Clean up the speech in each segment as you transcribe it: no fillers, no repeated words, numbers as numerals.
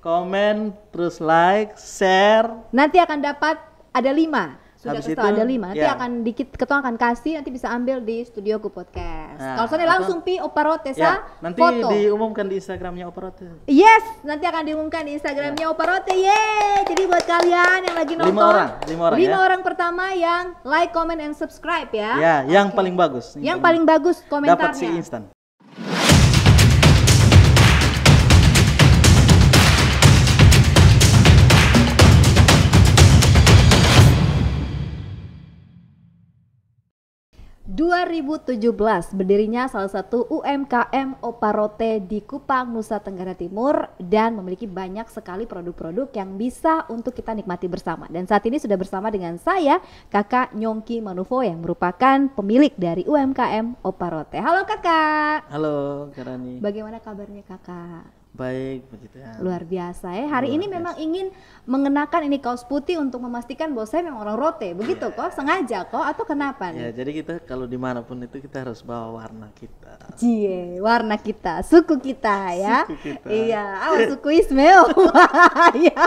komen, terus like, share. Nanti akan dapat ada 5. Sudah Habis kasih itu, tahu ada 5. Nanti ya. akan ketua akan kasih, nanti bisa ambil di Studioku Podcast. Nah, Kalau soalnya langsung pi Oparote Ya, nanti foto. diumumkan di Instagramnya Oparote. Yes, nanti akan diumumkan di Instagramnya Oparote. Yeay! Jadi buat kalian yang lagi nonton, 5 orang ya. orang pertama yang like, comment, and subscribe ya. Ya, yang Oke. paling bagus. Yang paling bagus komentarnya. Dapat si instan. 2017 berdirinya salah satu UMKM Oparote di Kupang, Nusa Tenggara Timur dan memiliki banyak sekali produk-produk yang bisa untuk kita nikmati bersama. Dan saat ini sudah bersama dengan saya, Kakak Nyongki Manufo yang merupakan pemilik dari UMKM Oparote. Halo Kakak. Halo, Karani. Bagaimana kabarnya Kakak? Baik, begitu ya. Luar biasa ya. Hari Luar ini biasa. memang ingin mengenakan ini kaos putih untuk memastikan bahwa saya memang orang rote. Begitu kok? Sengaja kok? Atau kenapa Ya, nih? jadi kita kalau dimanapun itu kita harus bawa warna kita. Cie, warna kita, suku kita ya. Suku kita. Iya, suku Ismail. Ya.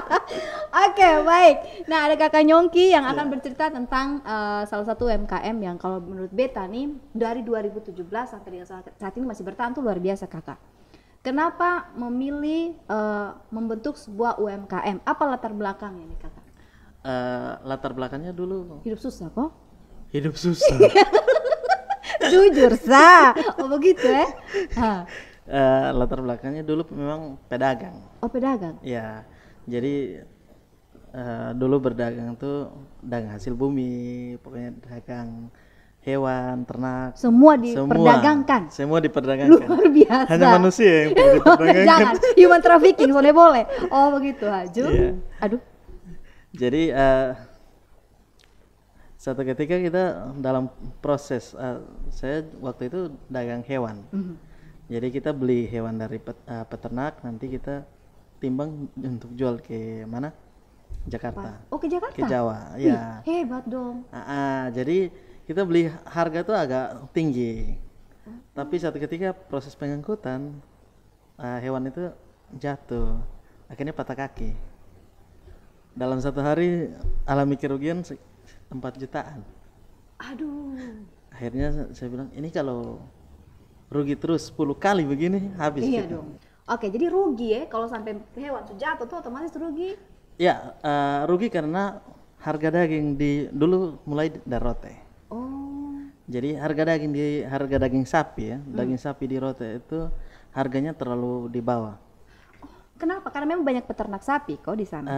Oke, baik. Nah, ada Kakak Nyongki yang akan bercerita tentang salah satu UMKM yang kalau menurut Beta nih dari 2017 sampai dengan saat ini masih bertahan tuh luar biasa, Kakak. Kenapa memilih membentuk sebuah UMKM? Apa latar belakangnya nih, Kakak? Latar belakangnya dulu Hidup susah kok? hidup susah. Jujur, Sa. Oh, begitu ya? Hah. Latar belakangnya dulu memang pedagang. Oh, pedagang. Ya, jadi dulu berdagang tuh dagang hasil bumi, pokoknya dagang hewan, ternak. Semua diperdagangkan. Semua diperdagangkan. Luar biasa. Hanya manusia yang perlu diperdagangkan. Jangan, human trafficking soalnya boleh. Oh begitu, Haju. Iya. Aduh. Jadi satu ketika kita dalam proses, saya waktu itu dagang hewan. Jadi kita beli hewan dari peternak, nanti kita timbang untuk jual ke mana? Jakarta. Oh, ke Jakarta? Ke Jawa, Wih, ya. hebat dong. Jadi kita beli harga tuh agak tinggi. Tapi satu ketika proses pengangkutan hewan itu jatuh, akhirnya patah kaki. Dalam satu hari alami kerugian 4 jutaan. Aduh. Akhirnya saya bilang, ini kalau rugi terus 10 kali begini habis Iya kita. dong. Oke, jadi rugi ya kalau sampai hewan tuh jatuh tuh otomatis rugi. Ya, rugi karena harga daging dulu mulai dari rote. Oh. Jadi harga daging sapi ya, daging sapi di rote itu harganya terlalu di bawah. Kenapa? Karena memang banyak peternak sapi kok di sana.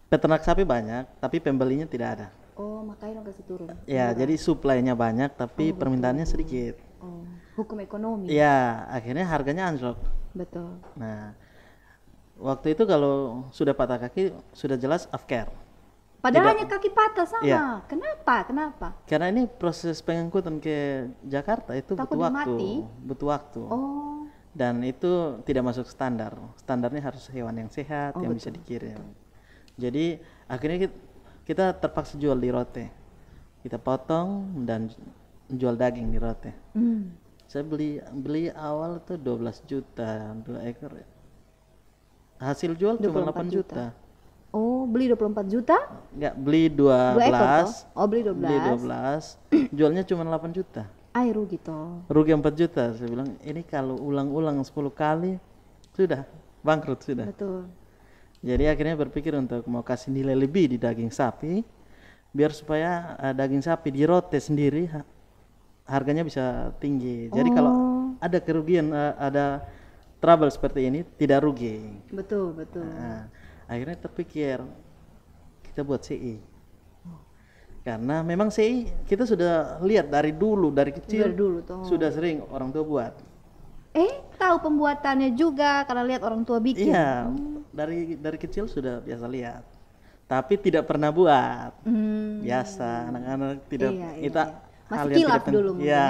Peternak sapi banyak, tapi pembelinya tidak ada. Oh, makanya dong kasih turun. Ya, jadi supply-nya banyak, tapi permintaannya sedikit. Oh, hukum ekonomi. Ya, akhirnya harganya anjlok. Betul. Nah, waktu itu kalau sudah patah kaki, sudah jelas after. Padahal Tidak. hanya kaki patah sama. Iya. Kenapa? Karena ini proses pengangkutan ke Jakarta itu Takut butuh waktu, mati? butuh waktu. Oh. Dan itu tidak masuk standar. Standarnya harus hewan yang sehat, yang bisa dikirim. Jadi akhirnya kita terpaksa jual di rote. Kita potong dan jual daging di rote. Saya beli awal tuh 12 juta 2 ekor. Hasil jual cuma 8 juta. Oh, beli 24 juta? Enggak, beli 12. 2 ekor toh? Oh, beli 12. Beli 12. Jualnya cuma 8 juta. Ay, rugi toh. Rugi 4 juta. Saya bilang, ini kalau ulang-ulang 10 kali sudah bangkrut sudah. Betul. Jadi akhirnya berpikir untuk mau kasih nilai lebih di daging sapi biar supaya daging sapi di rote sendiri harganya bisa tinggi. Jadi kalau ada kerugian, ada trouble seperti ini tidak rugi. Betul. Nah, akhirnya terpikir kita buat CI. Karena memang CI kita sudah lihat dari dulu, dari kecil Dari dulu toh. sudah sering orang tua buat. Tahu pembuatannya juga karena lihat orang tua bikin. Iya, dari kecil sudah biasa lihat. Tapi tidak pernah buat. Biasa anak-anak tidak kita Masih hal yang kilaf tidak dulu mungkin. ya.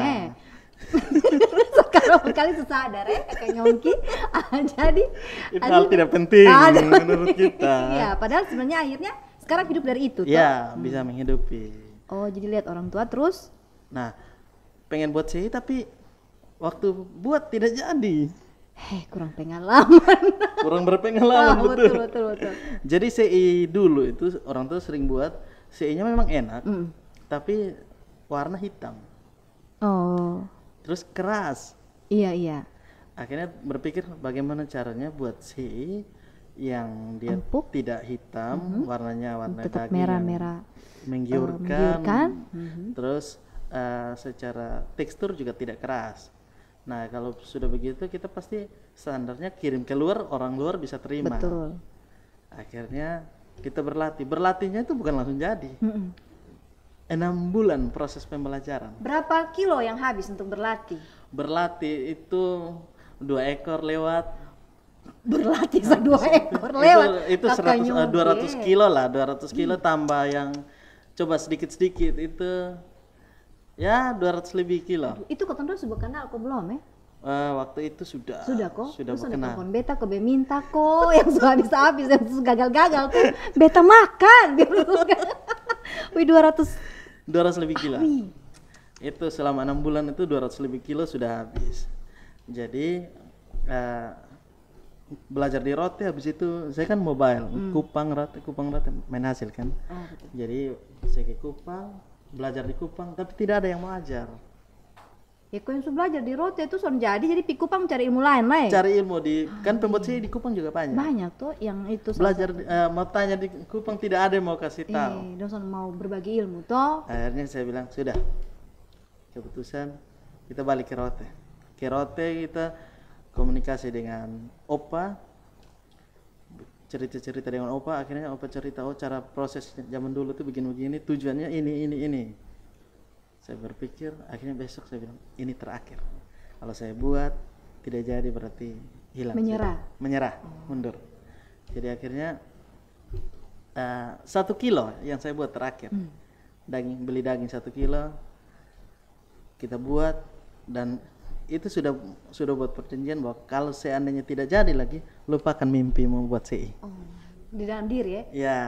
Sekarang kali sesadar ya Kakak Nyongki. Jadi Itu hal tidak penting menurut kita. Iya, padahal sebenarnya akhirnya sekarang hidup dari itu toh. Ya, bisa menghidupi. Oh, jadi lihat orang tua terus. Nah, pengen buat CI tapi waktu buat tidak jadi. Kurang pengalaman. kurang berpengalaman. betul, betul, betul. Jadi CI dulu itu orang tuh sering buat CI-nya memang enak, tapi warna hitam, Oh, terus keras. iya, iya. Akhirnya berpikir bagaimana caranya buat CI yang dia Empuk. tidak hitam, warnanya warna Tetap daging yang merah-merah. menggiurkan, menggiurkan. terus secara tekstur juga tidak keras. Nah kalau sudah begitu kita pasti standarnya kirim keluar, orang luar bisa terima. Betul. Akhirnya kita berlatihnya itu bukan langsung jadi. 6 bulan proses pembelajaran. Berapa kilo yang habis untuk berlatih? Berlatih itu 2 ekor lewat. Berlatih 2 ekor lewat. Itu 200 kilo lah, 200 kilo tambah yang coba sedikit-sedikit itu ya 200 lebih kilo. Itu kau sudah kenal kok belum ya? Waktu itu sudah Kok? sudah Terus ada berkenal. telepon beta ke minta kok yang sudah habis-habis, yang gagal-gagal tuh beta makan. Wih 200 lebih kilo. Wih. Itu selama 6 bulan itu 200 lebih kilo sudah habis. Jadi belajar di Rote, habis itu saya kan mobile, Kupang Rote main hasil kan. betul. Jadi saya ke Kupang, belajar di Kupang, tapi tidak ada yang mau ajar. Ya kau yang sudah belajar di Rote itu sudah jadi Pikupang mencari ilmu lain lah ya? Cari ilmu kan pembuat saya di Kupang juga banyak. Banyak tuh yang itu. Belajar mau tanya di Kupang tidak ada yang mau kasih tahu. Dia mau berbagi ilmu toh. Akhirnya saya bilang sudah, keputusan kita balik ke Rote. Ke Rote kita komunikasi dengan Opa, cerita-cerita dengan Opa. Akhirnya Opa cerita, oh cara proses zaman dulu tuh begini-begini, tujuannya ini. Saya berpikir, akhirnya besok saya bilang ini terakhir. Kalau saya buat tidak jadi berarti hilang. Menyerah, mundur. Jadi akhirnya 1 kilo yang saya buat terakhir. Beli daging 1 kilo, kita buat, dan itu sudah buat perjanjian bahwa kalau seandainya tidak jadi lagi, lupakan mimpi membuat CI. Di dalam diri ya? Ya,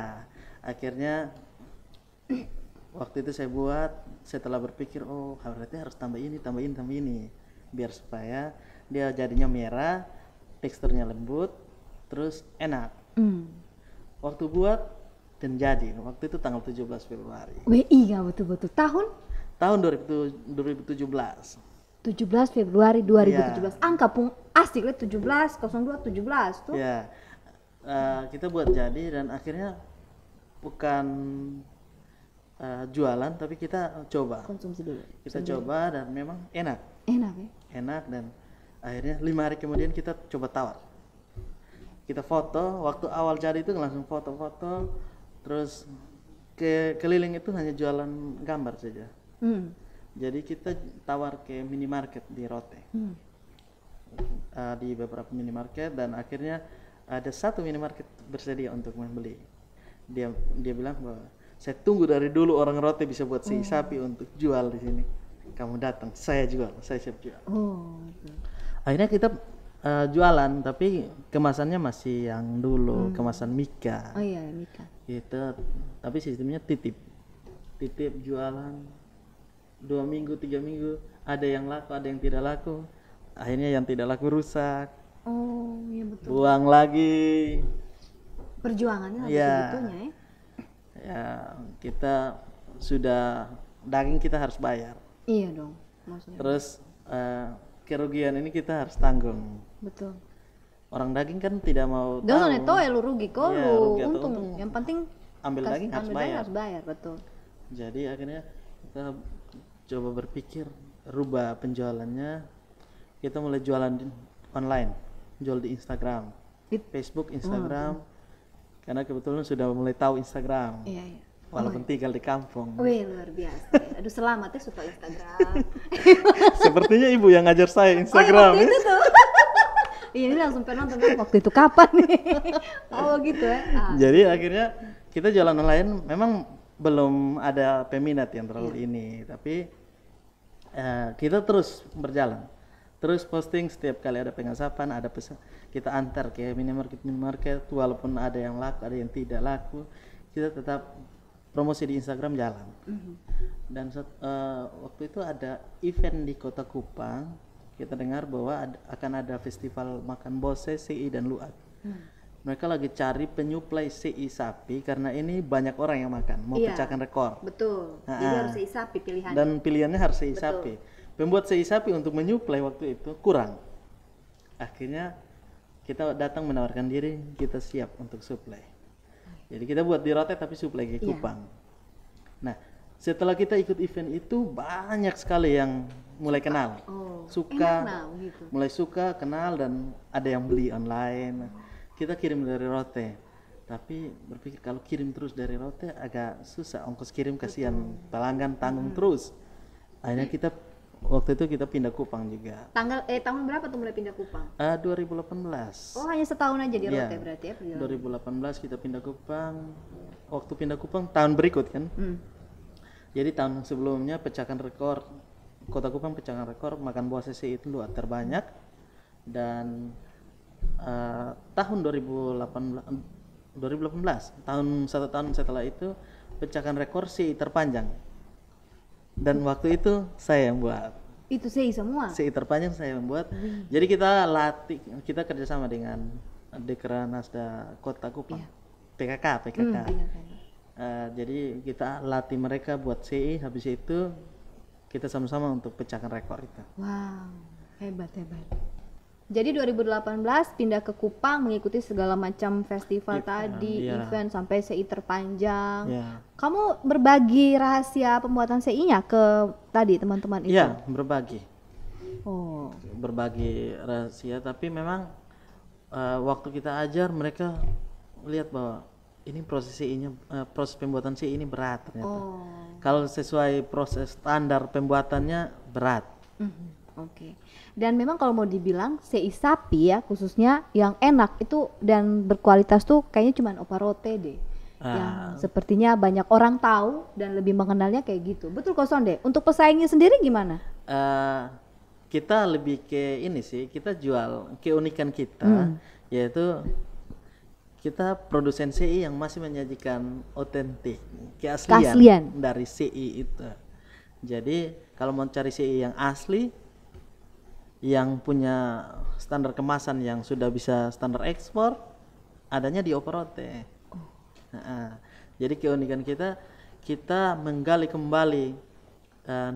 akhirnya waktu itu saya buat, setelah berpikir, oh berarti harus tambah ini, biar supaya dia jadinya merah, teksturnya lembut, terus enak. Waktu buat dan jadi, waktu itu tanggal 17 Februari. Iya betul-betul tahun 2017. 17 Februari 2017. Angka pun asik lah 17 02 17 tuh. Ya, kita buat jadi dan akhirnya bukan jualan tapi kita coba. Konsumsi dulu. Kita coba dan memang enak. Enak ya? Enak, dan akhirnya 5 hari kemudian kita coba tawar. Kita foto, waktu awal jadi itu langsung foto-foto, terus keliling itu hanya jualan gambar saja. Jadi kita tawar ke minimarket di Rote, di beberapa minimarket, dan akhirnya ada satu minimarket bersedia untuk membeli. Dia bilang bahwa saya tunggu dari dulu orang Rote bisa buat si sapi untuk jual di sini. Kamu datang, saya jual, saya siap jual. Akhirnya kita jualan, tapi kemasannya masih yang dulu, kemasan Mika. Oh iya, Mika. Gitu, tapi sistemnya titip jualan 2 minggu, 3 minggu, ada yang laku, ada yang tidak laku. Akhirnya yang tidak laku rusak. Oh iya betul. Buang lagi. Perjuangannya harus Ya. segitunya ya. Ya, kita sudah daging kita harus bayar. Iya dong, maksudnya. Terus kerugian ini kita harus tanggung. Betul. Orang daging kan tidak mau Jangan tahu. itu ya lu rugi kok, Iya, lu rugi atau untung. untung. Yang penting Ambil daging harus bayar. harus bayar, betul. Jadi akhirnya kita coba berpikir rubah penjualannya. Kita mulai jualan online, jual di Instagram, Facebook, Instagram. Karena kebetulan sudah mulai tahu Instagram. Iya, iya. Walaupun tinggal di kampung. Wih, luar biasa. Aduh, selamat ya suka Instagram. Sepertinya ibu yang ngajar saya Oh iya, Instagram. waktu itu tuh. Iya, ini langsung penonton waktu itu kapan nih? Oh gitu ya. Jadi akhirnya kita jualan online, memang belum ada peminat yang terlalu ini, tapi kita terus berjalan, terus posting setiap kali ada pengasapan, ada pesan, kita antar ke minimarket, walaupun ada yang laku, ada yang tidak laku, kita tetap promosi di Instagram jalan. Dan waktu itu ada event di Kota Kupang, kita dengar bahwa akan ada festival makan bose, CI dan Luat. Mereka lagi cari penyuplai CI sapi karena ini banyak orang yang makan, mau Iya. pecahkan rekor. Betul. Jadi harus CI sapi pilihannya. Dan pilihannya harus CI Betul. sapi. Pembuat CI sapi untuk menyuplai waktu itu kurang. Akhirnya kita datang menawarkan diri, kita siap untuk suplai. Jadi kita buat di Rote tapi suplai ke Iya. Kupang. Nah, setelah kita ikut event itu banyak sekali yang mulai kenal. Oh, Suka, enak nah gitu. mulai suka, kenal dan ada yang beli online. Kita kirim dari Rote. Tapi berpikir kalau kirim terus dari Rote agak susah, ongkos kirim kasihan pelanggan tanggung terus. Akhirnya kita waktu itu kita pindah Kupang juga. Tahun berapa tuh mulai pindah Kupang? 2018. Oh, hanya setahun aja di Iya. Rote berarti ya perjalanan. 2018 kita pindah Kupang. Waktu pindah Kupang tahun berikut kan. Jadi tahun sebelumnya pecahkan rekor, Kota Kupang pecahkan rekor makan buah CCI itu luar terbanyak. Dan tahun 2018 satu tahun setelah itu pecahkan rekor CI terpanjang. Dan waktu itu saya yang buat. Itu CI semua. CI terpanjang saya yang buat. Jadi kita latih, kita kerjasama dengan Dekranasda Kota Kupang, PKK. Jadi kita latih mereka buat CI, habis itu kita sama-sama untuk pecahkan rekor itu. Wow, hebat. Jadi 2018 pindah ke Kupang mengikuti segala macam festival tadi, iya. event sampai CI terpanjang. Ya, Kamu berbagi rahasia pembuatan CI-nya ke tadi teman-teman itu? ya berbagi Oh, rahasia. Tapi memang waktu kita ajar mereka lihat bahwa ini proses CI-nya, proses pembuatan CI ini berat ternyata. Kalau sesuai proses standar pembuatannya berat. Oke. Dan memang kalau mau dibilang CI sapi ya khususnya yang enak itu dan berkualitas tuh kayaknya cuman Oparote deh. Yang sepertinya banyak orang tahu dan lebih mengenalnya kayak gitu. Betul Koson deh. Untuk pesaingnya sendiri gimana? Kita lebih ke ini sih, kita jual keunikan kita, yaitu kita produsen CI yang masih menyajikan otentik, keaslian dari CI itu. Jadi kalau mau cari CI yang asli, yang punya standar kemasan yang sudah bisa standar ekspor, adanya di Oparote. Jadi keunikan kita menggali kembali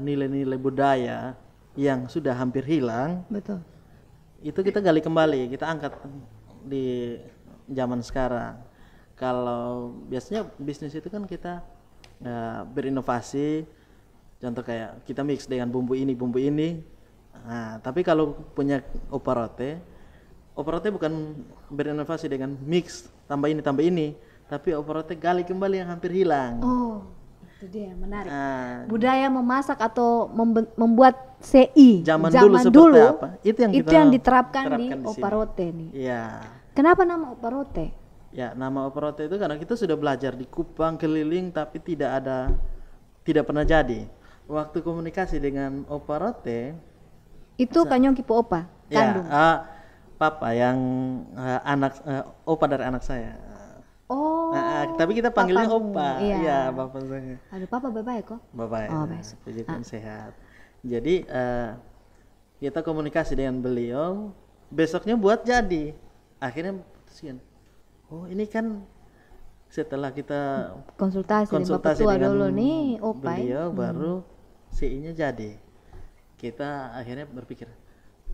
nilai-nilai budaya yang sudah hampir hilang. Betul. Itu kita gali kembali, kita angkat di zaman sekarang. Kalau biasanya bisnis itu kan kita berinovasi, contoh kayak kita mix dengan bumbu ini. Nah, tapi kalau punya Oparote bukan berinovasi dengan mix tambah ini, tapi Oparote gali kembali yang hampir hilang. Oh, itu dia menarik. Budaya memasak atau membuat CI zaman dulu seperti apa? Itu yang diterapkan di sini. Oparote nih. Iya. Kenapa nama Oparote? Ya, nama Oparote itu karena kita sudah belajar di Kupang keliling tapi tidak pernah jadi. Waktu komunikasi dengan Oparote itu Kanyong Kipo Opa, kandung. Ya, papa yang opa dari anak saya. Oh. Tapi kita panggilnya opa. Iya. Iya, bapak saya. Aduh, papa baik kok. Bapak. Oh, baik. Puji Tuhan sehat. Jadi kita komunikasi dengan beliau, besoknya buat jadi. Akhirnya putuskan. Oh, ini kan setelah kita konsultasi dengan dulu nih, opa. Beliau baru CI-nya jadi. Kita akhirnya berpikir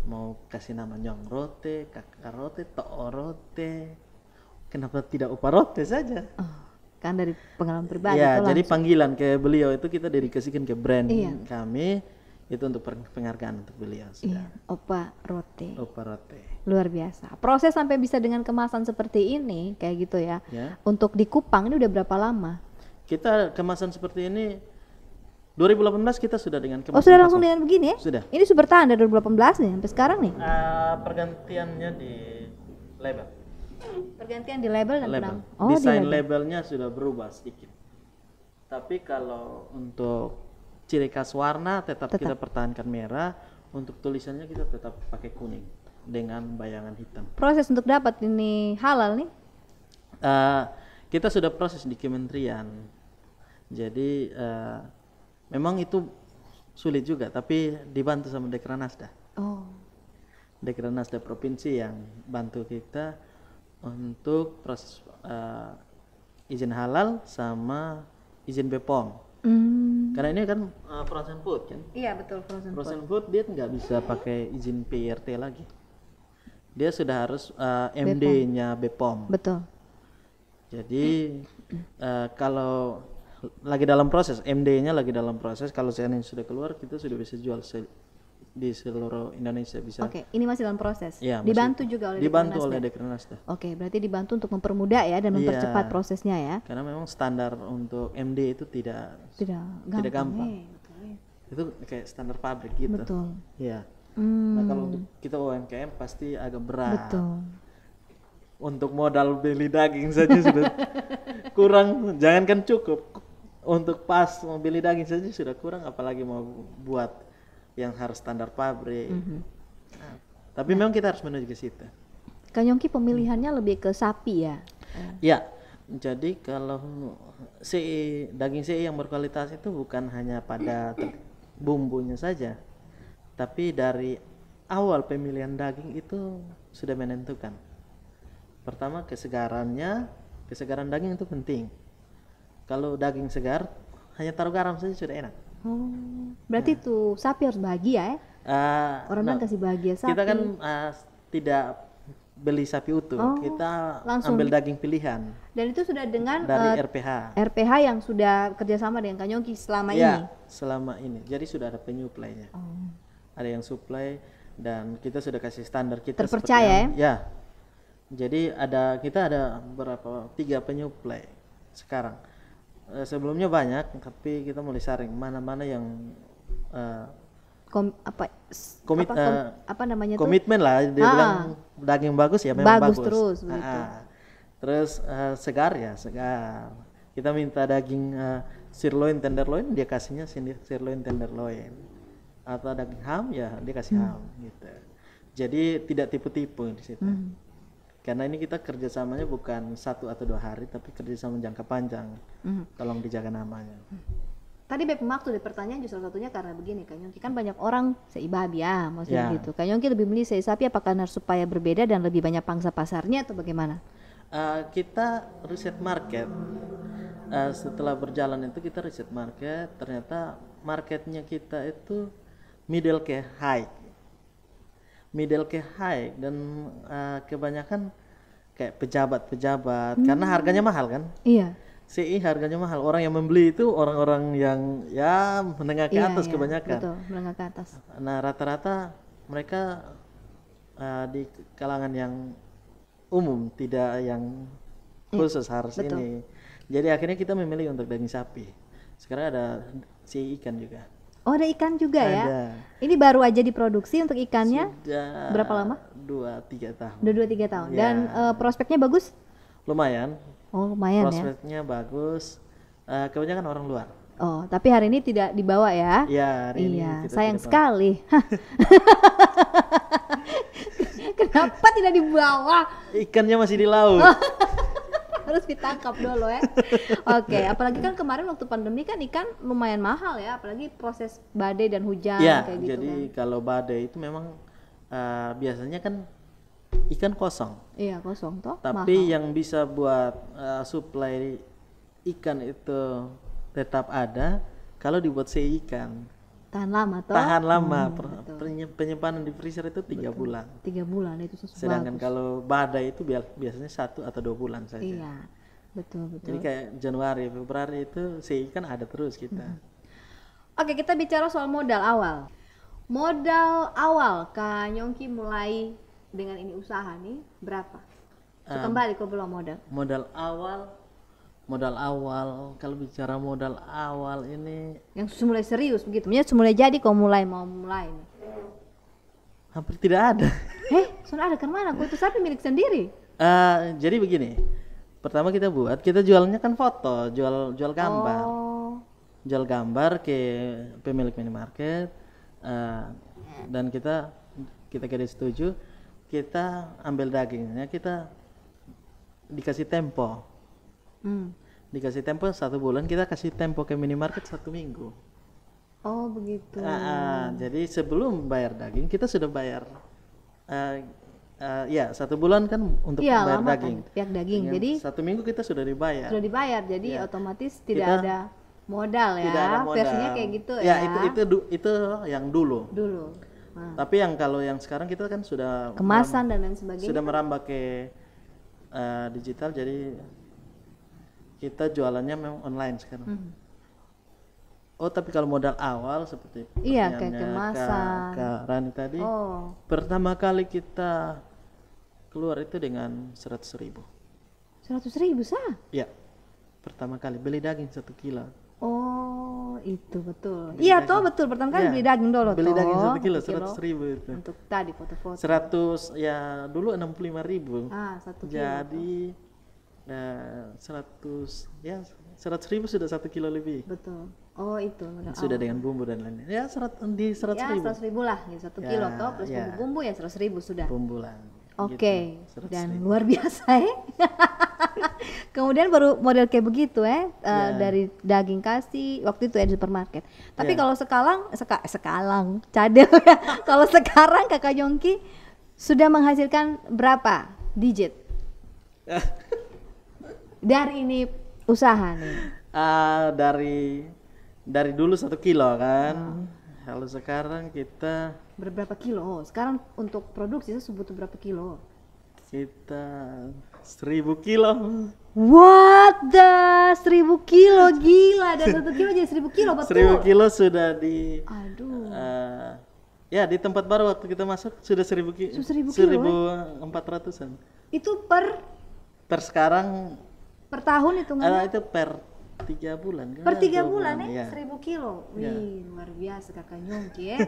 mau kasih nama Nyong Rote, Kakak Rote, To'o Rote, kenapa tidak Oparote saja? Kan dari pengalaman pribadi. Ya, jadi panggilan ke beliau itu kita dedikasikan ke brand kami, itu untuk penghargaan untuk beliau. Iya, Opa Rote. Luar biasa. Proses sampai bisa dengan kemasan seperti ini, kayak gitu ya. Untuk di Kupang ini udah berapa lama? Kita kemasan seperti ini 2018 kita sudah dengan kemasan. Oh, sudah langsung dengan begini ya? Sudah. Ini sudah bertahan dari 2018 nih sampai sekarang nih. Pergantiannya di label. Pergantian di label dan label. Oh, desain labelnya sudah berubah sedikit. Tapi kalau untuk ciri khas warna tetap kita pertahankan merah. Untuk tulisannya kita tetap pakai kuning dengan bayangan hitam. Proses untuk dapat ini halal nih? Kita sudah proses di kementerian. Jadi memang itu sulit juga, tapi dibantu sama Dekranasda. Oh. Dekranasda provinsi yang bantu kita untuk proses izin halal sama izin BPOM. Karena ini kan frozen food kan. Iya betul, frozen food. Frozen food dia nggak bisa pakai izin PRT lagi. Dia sudah harus MD-nya BPOM. Betul. Jadi kalau lagi dalam proses, MD-nya lagi dalam proses, kalau ini sudah keluar kita sudah bisa jual di seluruh Indonesia bisa. Oke, ini masih dalam proses. Ya, dibantu juga oleh Dekranasda. Oke, berarti dibantu untuk mempermudah ya dan mempercepat prosesnya ya. Karena memang standar untuk MD itu tidak gampang. Itu kayak standar pabrik gitu. Betul. Iya. Nah, kalau untuk kita UMKM pasti agak berat. Betul. Untuk modal beli daging saja sudah kurang, jangankan cukup. Untuk pas mau beli daging saja sudah kurang, apalagi mau buat yang harus standar pabrik. Nah, tapi memang kita harus menuju ke situ. Kak Yongki pemilihannya lebih ke sapi ya? Ya, jadi kalau daging CI yang berkualitas itu bukan hanya pada bumbunya saja, tapi dari awal pemilihan daging itu sudah menentukan. Pertama kesegaran daging itu penting. Kalau daging segar hanya taruh garam saja sudah enak. Oh, berarti tuh sapi harus bahagia ya? Orang bilang kasih bahagia sapi. Kita kan tidak beli sapi utuh, kita langsung ambil daging pilihan. Dan itu sudah dengan dari RPH. RPH yang sudah kerjasama dengan Kak Yongki selama ini? Ya, selama ini. Jadi sudah ada penyuplainya. Ada yang supply dan kita sudah kasih standar kita. Terpercaya ya? Ya. Jadi kita ada 3 penyuplai sekarang. Sebelumnya banyak, tapi kita mulai saring mana-mana yang komitmen lah. Dia bilang daging bagus ya memang bagus. Terus, terus segar ya segar. Kita minta daging sirloin tenderloin, dia kasihnya sirloin tenderloin. Atau daging ham ya dia kasih ham gitu. Jadi tidak tipu-tipu di situ. Karena ini kita kerjasamanya bukan 1 atau 2 hari, tapi kerjasama jangka panjang. Tolong dijaga namanya. Tadi Beb maksud di pertanyaan justru satunya karena begini, Kak Yongki kan banyak orang sei babi ya, maksudnya gitu. Kak Yongki lebih milih sei sapi apakah karena supaya berbeda dan lebih banyak pangsa pasarnya atau bagaimana? Kita riset market. Setelah berjalan itu kita riset market, ternyata marketnya kita itu middle ke high dan kebanyakan kayak pejabat karena harganya mahal kan. Iya. CI harganya mahal, orang yang membeli itu orang-orang yang ya menengah ke atas kebanyakan. Betul, menengah ke atas. Nah rata-rata mereka di kalangan yang umum, tidak yang khusus harus ini. Jadi akhirnya kita memilih untuk daging sapi. Sekarang ada CI ikan juga. Oh ada ikan juga ya? Ini baru aja diproduksi untuk ikannya? Sudah berapa lama? 2-3 tahun. Udah 2-3 tahun. Dan prospeknya bagus? Lumayan. Oh lumayan prospeknya bagus. Kebanyakan orang luar. Oh tapi hari ini tidak dibawa ya? Iya hari ini kita sayang sekali. Kenapa tidak dibawa? Ikannya masih di laut. Harus ditangkap dulu ya. Oke, apalagi kan kemarin waktu pandemi kan ikan lumayan mahal ya, apalagi proses badai dan hujan kayak gitu. Jadi kalau badai itu memang biasanya kan ikan kosong. Iya, kosong toh. Tapi mahal. Yang bisa buat supply ikan itu tetap ada kalau dibuat ikan. Tahan lama toh. Tahan lama. Penyimpanan di freezer itu 3 bulan. 3 bulan itu sesuatu. Sedangkan kalau badai itu biasanya 1 atau 2 bulan saja. Iya, betul. Jadi kayak Januari, Februari itu ikan ada terus kita. Oke, kita bicara soal modal awal. Modal awal Kak Yongki mulai dengan ini usaha nih berapa? Kembali ke belum modal. Modal awal kalau bicara modal awal ini yang mulai serius begitu, mulai jadi kau mau mulai nih. Hampir tidak ada. Sudah ada kan mana? Kau itu sapi milik sendiri. Jadi begini, pertama kita jualnya kan foto, jual gambar, jual gambar ke pemilik minimarket, dan kita setuju, kita ambil dagingnya, kita dikasih tempo. Dikasih tempo 1 bulan, kita kasih tempo ke minimarket 1 minggu. Oh begitu. Jadi sebelum bayar daging kita sudah bayar eh, ya 1 bulan kan untuk Iya, bayar lama daging. kan, pihak daging. Dengan Jadi 1 minggu kita sudah dibayar. sudah dibayar, jadi Ya. otomatis tidak Kita ada modal ya. Tidak ada modal. Versinya kayak gitu Ya, ya. itu yang dulu. Dulu. Nah, Tapi yang kalau yang sekarang kita kan sudah kemasan dan lain sebagainya. sudah merambah ke digital, jadi kita jualannya memang online sekarang. Mhm. Oh, tapi kalau modal awal seperti Iya, kayak pertanyaannya kemasan. Kak Rani tadi, Oh, pertama kali kita keluar itu dengan 100.000. 100.000 sah? Ya, pertama kali beli daging 1 kilo. Oh, itu betul. Beli Iya daging. toh betul. Pertama kali Iya, beli daging dulu beli toh. daging 1 kilo 1 kilo 100.000 itu. untuk tadi foto-foto. 100 ya dulu 65.000. Ah, 1 kilo. Jadi 100 ya 100.000 sudah 1 kilo lebih. Betul. Oh, itu. Modal Sudah awal. dengan bumbu dan lainnya. Ya di 100.000. Ya, 100.000 lah. Ya, 1 kilo Ya, toh plus ya. bumbu-bumbu ya 100.000 sudah. Bumbu lah. Oke, Gitu, 100.000. dan luar biasa ya. Kemudian baru model kayak begitu Ya. dari daging kasih waktu itu ya di supermarket. Tapi Ya. kalau sekarang cadel ya. Kalau sekarang Kakak Yongki sudah menghasilkan berapa digit dari ini usaha nih? Dari dulu 1 kilo kan. Kalau sekarang kita Berapa kilo? Oh, sekarang untuk produksi itu butuh berapa kilo? 1.000 kilo. What the 1.000 kilo gila, dan 1 kilo jadi 1.000 kilo betul. 1.000 kilo sudah di Aduh. ya di tempat baru waktu kita masuk sudah 1.000 kilo. 1.000 kilo, 1.400-an. Itu per Sekarang tahun hitungannya? itu per 3 bulan kan? Per 3 2 bulan ya. 1.000 kilo. Wih, Ya. luar biasa Kakak Yongki ya.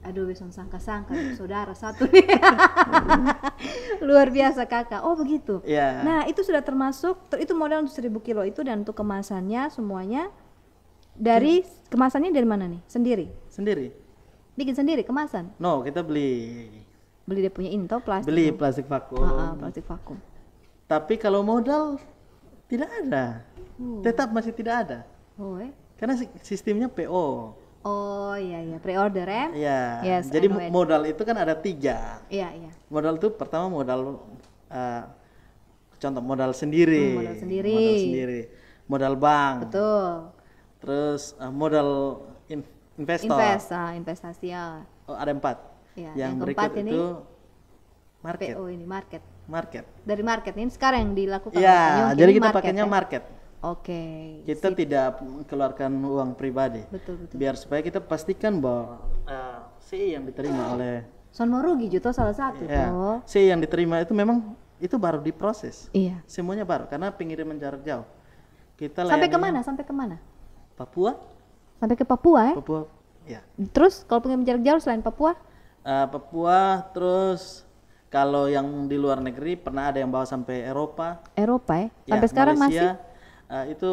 Aduh, bisa sangka-sangka saudara satu nih. Luar biasa Kakak. Oh, begitu. Ya. Nah, itu sudah termasuk itu modal untuk 1.000 kilo itu, dan untuk kemasannya semuanya dari kemasannya dari mana nih? Sendiri? Sendiri. Bikin sendiri kemasan? No, kita beli Beli dia punya ini tau plastik. beli plastik vakum. Plastik vakum. Tapi kalau modal tidak ada. Tetap masih tidak ada. Oh, Karena sistemnya PO. Oh iya iya, pre-order ya? Ya. Yes, I Jadi know it. modal itu kan ada 3. Iya iya. Modal itu pertama modal contoh modal sendiri. Modal sendiri. Modal sendiri. Modal bank. Betul. Terus modal investor. Investasi ya. Oh, ada 4. Ya, Yang yang berikut keempat ini itu market. PO ini market. Market. Dari market ini sekarang yang dilakukan oleh Ya, Yongki jadi ini kita market pakainya ya? market. Oke. Kita tidak keluarkan uang pribadi. Betul betul. Biar supaya kita pastikan bahwa CI yang diterima oleh Son mau rugi juto salah satu ya, toh. CI yang diterima itu memang itu baru diproses. Iya. Semuanya baru karena pengiriman jarak jauh. Kita Sampai layani kemana? Sampai kemana? Papua, Sampai ke Papua ya? Papua, ya. Terus kalau pengen jarak jauh selain Papua? Papua, terus kalau yang di luar negeri pernah ada yang bawa sampai Eropa. Eropa ya? Ya, Sampai sekarang Malaysia, masih? itu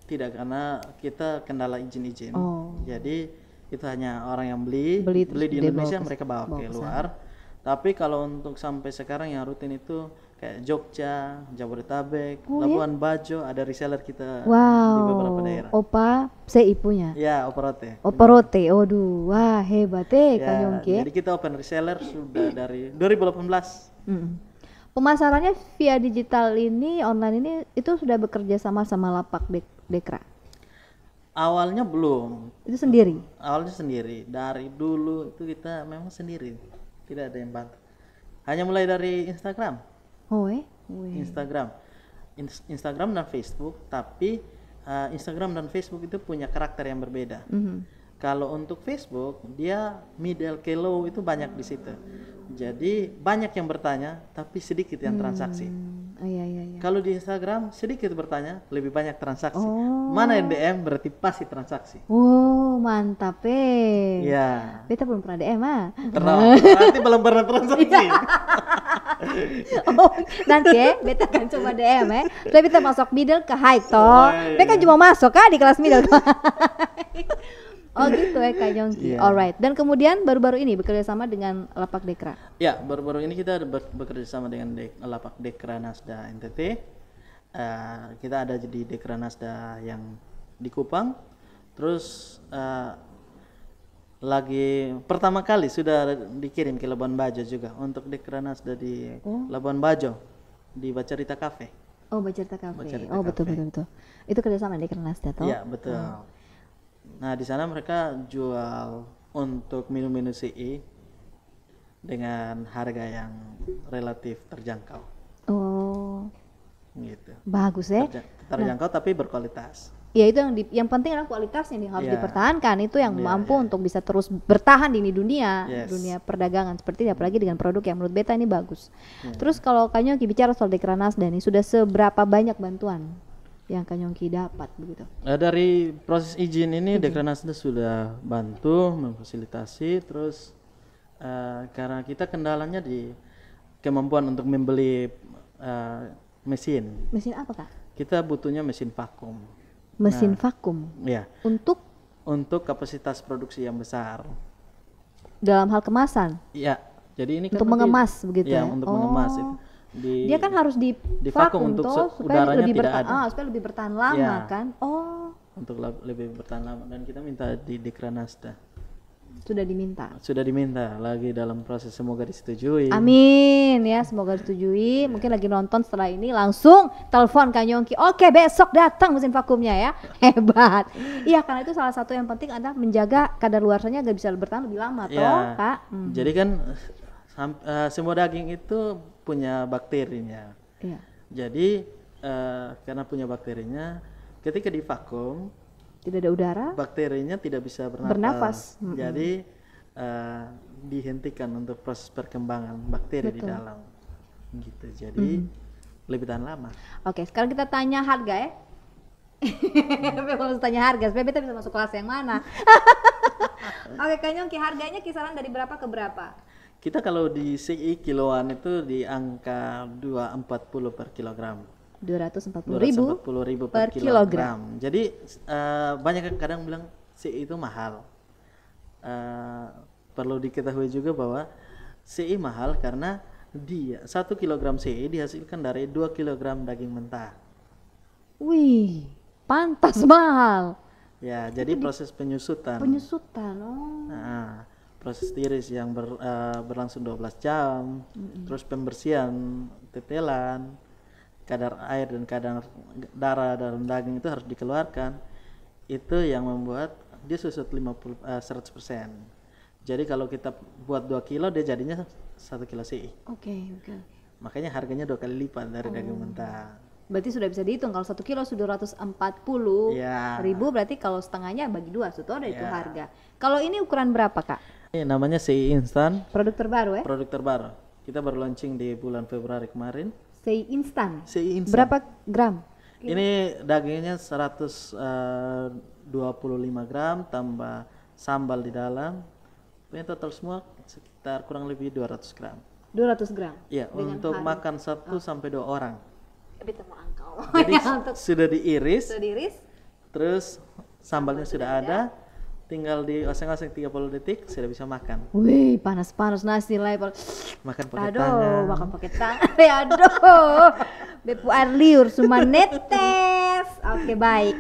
tidak karena kita kendala izin-izin. Oh. Jadi itu hanya orang yang beli Beli terus di dia Indonesia bawa ke- mereka bawa bawa ke ke luar. Tapi kalau untuk sampai sekarang yang rutin itu kayak Jogja, Jabodetabek, Labuan Bajo, ada reseller kita di beberapa daerah. Opa CI punya. Ya, Operote. Operote, aduh, wah hebat Kak Ya, Yongki. jadi kita open reseller sudah dari 2018. Mm. Pemasarannya via digital ini, online ini itu sudah bekerja sama Lapak Dekra. Awalnya belum, Itu sendiri. awalnya sendiri. Dari dulu itu kita memang sendiri, tidak ada yang bantu. Hanya mulai dari Instagram. Oh, Instagram, Instagram dan Facebook. Tapi Instagram dan Facebook itu punya karakter yang berbeda. Kalau untuk Facebook dia middle ke low itu banyak di situ. Jadi banyak yang bertanya tapi sedikit yang transaksi. Iya. Kalau di Instagram sedikit bertanya lebih banyak transaksi. Oh. Mana yang DM berarti pasti transaksi. Oh, mantap Ya. Beta belum pernah DM Berarti belum pernah transaksi. Oh, nanti beta akan coba DM Tapi beta masuk middle ke high toh. Oh, iya. Beta kan cuma masuk di kelas middle. Oh gitu Kak Yongki. Iya. Alright. Dan kemudian baru-baru ini bekerja sama dengan Lapak Dekra. Ya, baru-baru ini kita bekerja sama dengan Lapak Dekra Nasda NTT. Kita ada di Dekra Nasda yang di Kupang. Terus lagi pertama kali sudah dikirim ke Labuan Bajo juga untuk Dekranasda di Labuan Bajo di Bacarita Cafe. Oh, Bacarita Cafe. Bacarita Oh, betul, Cafe. betul, betul. Itu kerjasama Dekranasda toh? Iya betul. Nah di sana mereka jual untuk minum-minum CI dengan harga yang relatif terjangkau. Oh, Gitu. bagus ya. Terjangkau tapi berkualitas. Ya itu yang penting adalah kualitasnya yang harus Iya. dipertahankan, itu yang Iya, mampu iya. untuk bisa terus bertahan di ini dunia Yes. dunia perdagangan seperti ini, apalagi dengan produk yang menurut beta ini bagus. Iya. Terus kalau Kak Nyongki bicara soal Dekranasda ini, sudah seberapa banyak bantuan yang Kak Nyongki dapat begitu? Dari proses izin ini Dekranasda sudah bantu memfasilitasi, terus karena kita kendalanya di kemampuan untuk membeli mesin. Mesin apa Kak? Kita butuhnya mesin vakum. Mesin vakum Ya, untuk kapasitas produksi yang besar. dalam hal kemasan Iya, jadi ini kan untuk nanti- mengemas begitu ya, ya? untuk mengemas itu. Dia kan harus di vakum vakum untuk toh, supaya udaranya lebih tidak ada. supaya lebih bertahan lama Ya. kan? Oh, Untuk lebih bertahan lama, dan kita minta di Dekranasda. sudah diminta. Sudah diminta, lagi dalam proses, semoga disetujui. Amin ya, semoga disetujui. Mungkin lagi nonton setelah ini langsung telepon Kak Nyongki. Oke, besok datang mesin vakumnya ya. Hebat. Iya, karena itu salah satu yang penting adalah menjaga kadaluarsanya agar bisa bertahan lebih lama toh, Ya, Kak. jadi kan semua daging itu punya bakterinya. Iya. Jadi karena punya bakterinya, ketika divakum Tidak ada udara. bakterinya tidak bisa Bernafas. Jadi dihentikan untuk proses perkembangan bakteri di dalam. Gitu. Jadi lebih tahan lama. Oke, sekarang kita tanya harga ya. Belum tanya harga, supaya kita bisa masuk kelas yang mana. Oke, Kak Nyongki, harganya kisaran dari berapa ke berapa? Kita kalau di CI kiloan itu di angka 240 per kilogram. 240.000 240.000 per kilogram. Jadi banyak yang kadang bilang CI itu mahal. Perlu diketahui juga bahwa CI mahal karena dia 1 kilogram CI dihasilkan dari 2 kilogram daging mentah. Wih, pantas mahal. Ya, jadi proses penyusutan. Penyusutan, oh. Nah, proses tiris yang berlangsung 12 jam, terus pembersihan tetelan, kadar air dan kadar darah dalam daging itu harus dikeluarkan. Itu yang membuat dia susut 100%. Jadi kalau kita buat 2 kilo dia jadinya 1 kilo CI. Oke. Makanya harganya 2 kali lipat dari daging mentah. Berarti sudah bisa dihitung kalau 1 kilo sudah 240 Ya. ribu, berarti kalau setengahnya bagi 2 sudah ada itu Ya. harga. Kalau ini ukuran berapa Kak? Ini namanya CI instan, Produk terbaru ya? produk terbaru. Kita baru launching di bulan Februari kemarin. Sei instan. CI instan. Berapa gram? Ini dagingnya 125 gram tambah sambal di dalam. Ini total semua sekitar kurang lebih 200 gram. 200 gram. Ya, untuk makan 1 sampai 2 orang. Kita mau angkau. Jadi Ya, untuk sudah diiris, sudah diiris. terus sambalnya sudah ada, tinggal di oseng-oseng 30 detik sudah bisa makan. Wih, panas-panas nasi lah. Makan pakai Aduh, tangan. makan pakai tangan. Ya, aduh. Bepu air liur cuma netes. Oke, baik.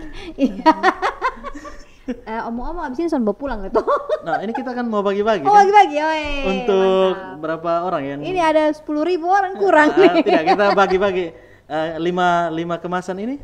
Omong-omong abis ini bawa pulang gitu. Nah, ini kita kan mau bagi-bagi Oh, kan? bagi-bagi. Weh, Untuk mantap. berapa orang yang Ini ada 10.000 orang kurang nih. tidak, kita bagi-bagi 5 kemasan ini,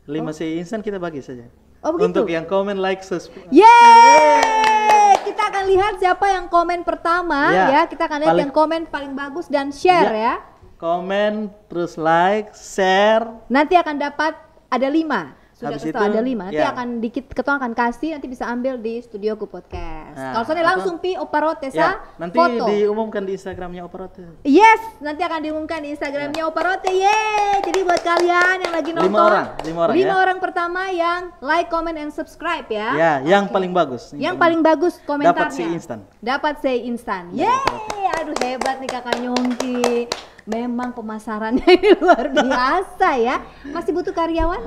5 CI instan kita bagi saja. Oh, begitu? Untuk yang komen, like, subscribe. Yeay! Kita akan lihat siapa yang komen pertama Ya, ya. Kita akan lihat paling- yang komen paling bagus dan share ya. Komen, terus like, share. Nanti akan dapat ada 5. Sudah Habis ketua itu, ada 5. Nanti ya. akan ketua akan kasih, nanti bisa ambil di Studioku Podcast. Nah, Kalau soalnya langsung pi Oparote Ya, sa nanti foto. diumumkan di Instagramnya Oparote. Yes, nanti akan diumumkan di Instagramnya Oparote. Yeay! Jadi buat kalian yang lagi nonton, 5 orang, 5 orang ya. orang pertama yang like, comment, and subscribe ya. Ya, yang Oke. paling bagus. Yang paling bagus komentarnya. Dapat CI instan. Dapat CI instan. Yeay! Aduh hebat nih Kakak Nyongki. Memang pemasarannya ini luar biasa ya. Masih butuh karyawan?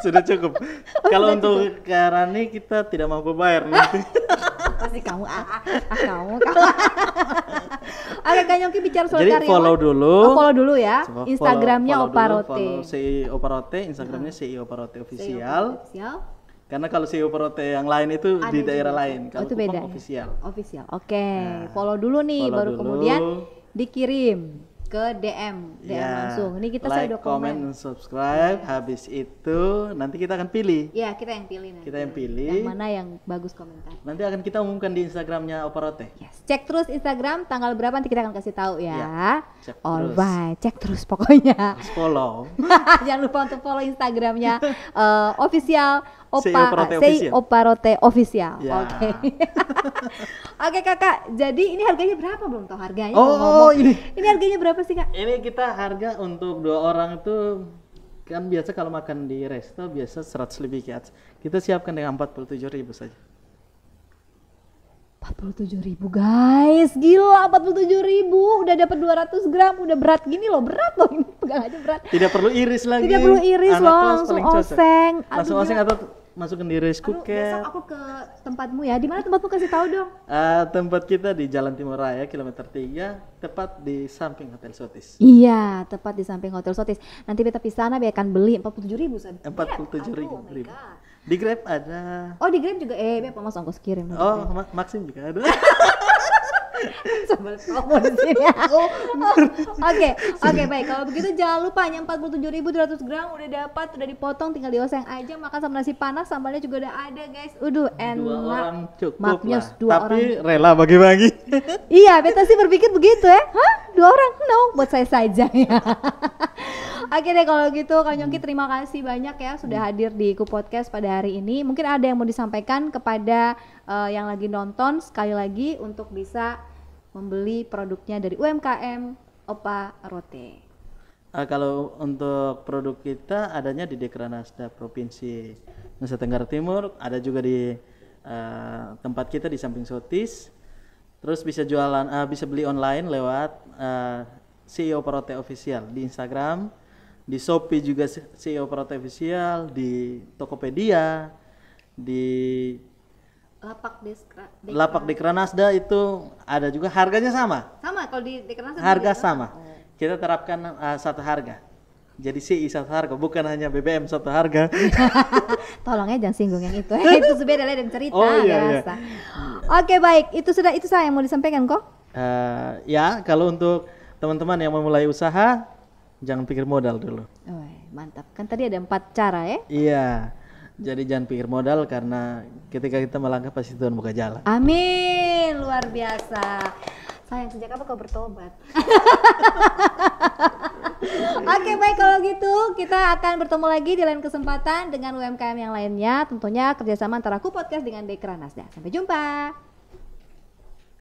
Sudah cukup. Kalau untuk Karani kita tidak mampu bayar nih. Pasti kamu kamu. Oke, Kak Nyongki bicara soal Jadi karyawan. follow dulu. Oh, follow dulu ya. Instagramnya follow dulu, Oparote. follow CI Oparote, Instagramnya CI Oparote official. Official. Karena kalau CEO Prote yang lain itu Ada di daerah juga. lain. Kalau itu Kupang beda. official. Official. Oke, Nah, follow dulu nih, follow baru dulu. kemudian dikirim ke DM Ya, langsung. Ini kita like, saya udah comment, komen. subscribe. Habis itu nanti kita akan pilih. Iya, kita yang pilih nanti. Kita yang pilih. Yang mana yang bagus komentar. Nanti akan kita umumkan di Instagramnya Oparote. Yes. Cek terus Instagram tanggal berapa nanti kita akan kasih tahu ya. Ya, cek terus. Alright, cek terus pokoknya. Harus follow. Jangan lupa untuk follow Instagramnya official CEO Oparote Official. Oparote Official. Ya. Oke. Oke kakak, jadi ini harganya berapa belum tahu harganya? Oh, ngomong. ini. Ini harganya berapa sih kak? Ini kita harga untuk 2 orang itu kan biasa kalau makan di resto biasa 100 lebih ke atas. Kita siapkan dengan 47.000 saja. 47.000 guys, gila 47.000 udah dapat 200 gram, udah berat gini loh, berat loh ini pegang aja berat. Tidak perlu iris lagi. Tidak perlu iris Anak loh, kos langsung paling cocok. oseng. Langsung Aduh, oseng gila. atau masukin di rice Aduh, cooker. besok aku ke tempatmu ya. Di mana tempatmu kasih tahu dong. Tempat kita di Jalan Timur Raya kilometer 3 tepat di samping Hotel Sotis. Iya, tepat di samping Hotel Sotis. Nanti beta pisana biar akan beli 47.000 saja. 47.000. Oh my God. Di Grab ada. Oh di Grab juga, beta mas ongkos kirim. Oh, Maxim juga ada. Coba promo di sini. Oke, baik. Kalau begitu jangan lupa hanya 47.200 gram udah dapat, udah dipotong, tinggal dioseng aja, makan sama nasi panas, sambalnya juga udah ada guys. Udah enak. 2 orang cukup Maknya lah. 2 Tapi orang. rela bagi-bagi. Iya, beta sih berpikir begitu ya. Hah? 2 orang? No, buat saya saja ya. Oke deh kalau gitu Kak Nyongki terima kasih banyak ya sudah hadir di Ku Podcast pada hari ini. Mungkin ada yang mau disampaikan kepada yang lagi nonton sekali lagi untuk bisa membeli produknya dari UMKM Oparote. Kalau untuk produk kita adanya di Dekranasda Provinsi Nusa Tenggara Timur, ada juga di tempat kita di samping Sotis. Terus bisa jualan, bisa beli online lewat CEO Oparote Official di Instagram, di Shopee juga CEO Oparote Official, di Tokopedia, di Lapak Dekranasda itu ada juga, harganya sama. Sama kalau di Dekranasda Harga juga sama. Kita terapkan satu harga. Jadi CI satu harga, bukan hanya BBM satu harga. Tolong ya jangan singgung yang itu. Itu sudah ada dan cerita. Oh, iya. Rasa. Oke baik, itu saya yang mau disampaikan kok. Ya, kalau untuk teman-teman yang memulai usaha, jangan pikir modal dulu. Oh, mantap. Kan tadi ada 4 cara ya. Iya, jadi jangan pikir modal karena ketika kita melangkah pasti Tuhan buka jalan. Amin, luar biasa. Sayang, sejak apa kau bertobat? Oke baik kalau gitu kita akan bertemu lagi di lain kesempatan dengan UMKM yang lainnya. Tentunya kerjasama antara Ku Podcast dengan Dekranasda. Sampai jumpa.